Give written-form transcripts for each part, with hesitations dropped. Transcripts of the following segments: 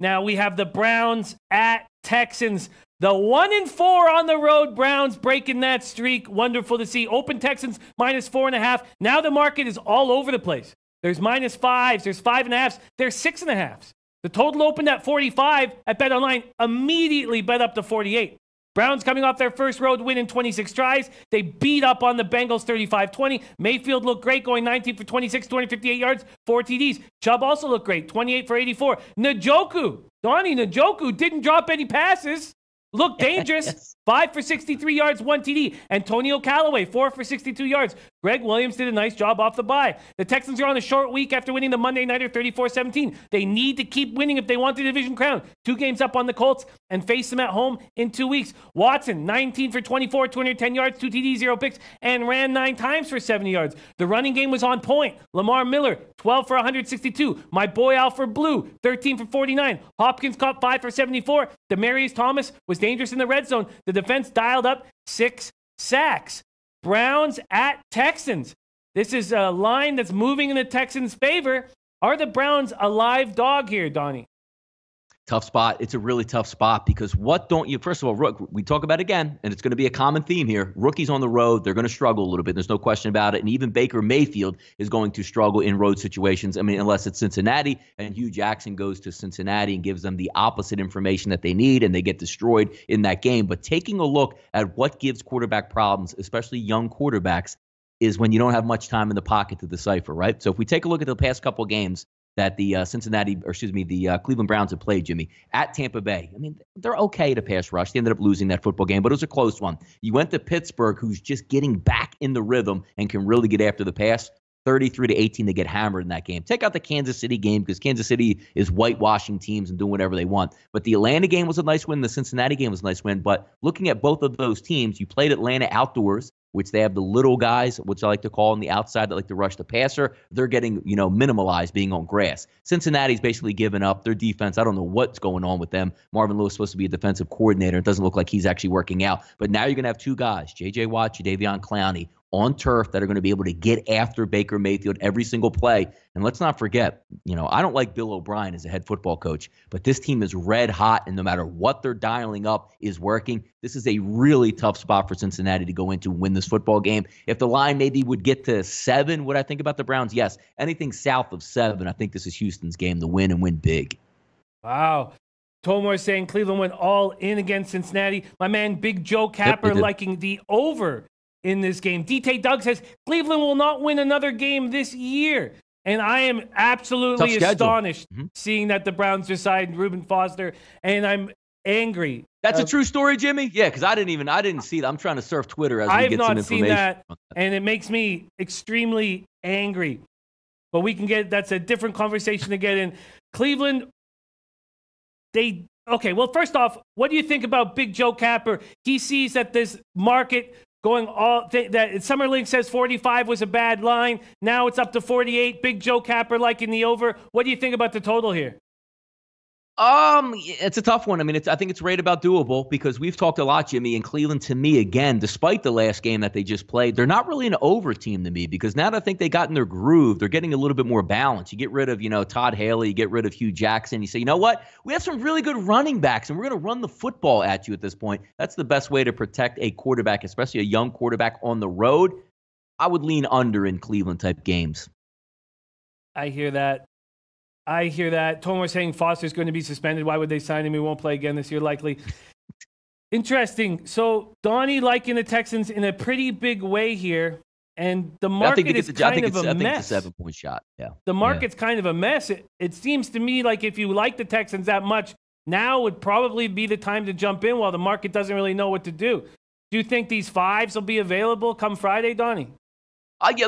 Now we have the Browns at Texans. The 1-4 on the road Browns breaking that streak. Wonderful to see. Open Texans -4.5. Now the market is all over the place. There's -5s, there's 5.5s, there's 6.5s. The total opened at 45 at BetOnline, immediately bet up to 48. Browns coming off their first road win in 26 tries. They beat up on the Bengals 35-20. Mayfield looked great, going 19 for 26, 258 yards, 4 TDs. Chubb also looked great, 28 for 84. Donnie Njoku didn't drop any passes. Looked dangerous. Yes. 5 for 63 yards, 1 TD. Antonio Callaway, 4 for 62 yards. Greg Williams did a nice job off the bye. The Texans are on a short week after winning the Monday Nighter 34-17. They need to keep winning if they want the division crown. 2 games up on the Colts and face them at home in 2 weeks. Watson, 19 for 24, 210 yards, 2 TDs, 0 picks, and ran 9 times for 70 yards. The running game was on point. Lamar Miller, 12 for 162. My boy Alfred Blue, 13 for 49. Hopkins caught 5 for 74. Demaryius Thomas was dangerous in the red zone. The defense dialed up 6 sacks. Browns at Texans. This is a line that's moving in the Texans' favor. Are the Browns a live dog here, Donnie? Tough spot. It's a really tough spot because first of all, we talk about it again, and it's going to be a common theme here. Rookies on the road, they're going to struggle a little bit. There's no question about it. And even Baker Mayfield is going to struggle in road situations. I mean, unless it's Cincinnati and Hugh Jackson goes to Cincinnati and gives them the opposite information that they need and they get destroyed in that game. But taking a look at what gives quarterback problems, especially young quarterbacks, is when you don't have much time in the pocket to decipher, right? So if we take a look at the past couple of games that the Cleveland Browns have played, Jimmy, at Tampa Bay. I mean, they're okay to pass rush. They ended up losing that football game, but it was a close one. You went to Pittsburgh, who's just getting back in the rhythm and can really get after the pass. 33-18 to get hammered in that game. Take out the Kansas City game because Kansas City is whitewashing teams and doing whatever they want. But the Atlanta game was a nice win. The Cincinnati game was a nice win. But looking at both of those teams, you played Atlanta outdoors, which they have the little guys, which I like to call on the outside that like to rush the passer. They're getting, minimalized being on grass. Cincinnati's basically given up. Their defense, I don't know what's going on with them. Marvin Lewis is supposed to be a defensive coordinator. It doesn't look like he's actually working out. But now you're going to have 2 guys, J.J. Watt, Jadeveon Clowney, on turf that are going to be able to get after Baker Mayfield every single play. And let's not forget, I don't like Bill O'Brien as a head football coach, but this team is red hot, and no matter what they're dialing up is working. This is a really tough spot for Cincinnati to go into and win this football game. If the line maybe would get to 7, would I think about the Browns? Yes. Anything south of 7, I think this is Houston's game to win and win big. Wow. Tomar saying Cleveland went all in against Cincinnati. My man Big Joe Capper liking the over in this game. DT Doug says Cleveland will not win another game this year. And I am absolutely astonished seeing that the Browns just signed Reuben Foster, and I'm angry. That's a true story, Jimmy? Yeah, because I didn't see that. I'm trying to surf Twitter as we get some information. I have not seen that, and it makes me extremely angry. But that's a different conversation to get in. Cleveland, first off, what do you think about Big Joe Capper? He sees that this market going that Summerlink says 45 was a bad line. Now it's up to 48. Big Joe Capper liking the over. What do you think about the total here? It's a tough one. I mean, I think it's right about doable because we've talked a lot, Jimmy, and Cleveland, to me, again, despite the last game that they just played, they're not really an over team to me because now that I think they got in their groove, they're getting a little bit more balance. You get rid of, Todd Haley, you get rid of Hugh Jackson. You say, you know what? We have some really good running backs, and we're going to run the football at you at this point. That's the best way to protect a quarterback, especially a young quarterback on the road. I would lean under in Cleveland-type games. I hear that. Tomar saying Foster's going to be suspended. Why would they sign him? He won't play again this year, likely. Interesting. So Donnie liking the Texans in a pretty big way here. And the market is kind of a mess. I think it's a 7-point shot. Yeah. The market's kind of a mess. It seems to me like if you like the Texans that much, now would probably be the time to jump in while the market doesn't really know what to do. Do you think these 5s will be available come Friday, Donnie?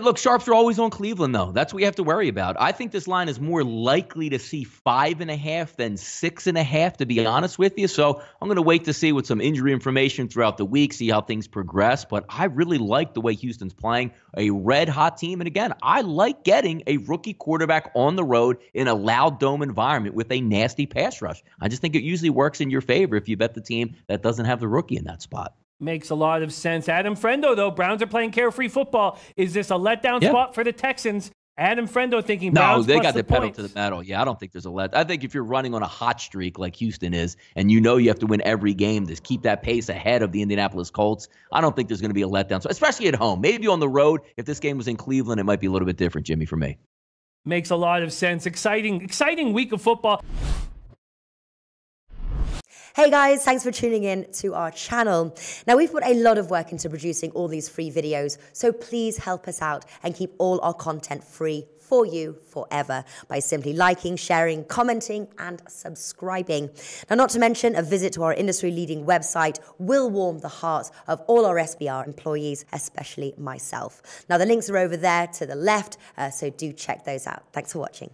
Look, sharps are always on Cleveland, though. That's what you have to worry about. I think this line is more likely to see 5.5 than 6.5, to be honest with you. So I'm going to wait to see with some injury information throughout the week, see how things progress. But I really like the way Houston's playing, a red-hot team. And again, I like getting a rookie quarterback on the road in a loud dome environment with a nasty pass rush. I just think it usually works in your favor if you bet the team that doesn't have the rookie in that spot. Makes a lot of sense. Adam Frendo, though, Browns are playing carefree football. Is this a letdown spot for the Texans? Adam Frendo thinking No, Browns they plus got the pedal points. to the metal. Yeah, I don't think there's a let. I think if you're running on a hot streak like Houston is, and you know you have to win every game to keep that pace ahead of the Indianapolis Colts, I don't think there's going to be a letdown. So, especially at home. Maybe on the road, if this game was in Cleveland, it might be a little bit different, Jimmy, for me. Makes a lot of sense. Exciting week of football. Hey guys, thanks for tuning in to our channel. Now, we've put a lot of work into producing all these free videos, so please help us out and keep all our content free for you forever by simply liking, sharing, commenting, and subscribing. Now, not to mention, a visit to our industry-leading website will warm the hearts of all our SBR employees, especially myself. Now, the links are over there to the left, so do check those out. Thanks for watching.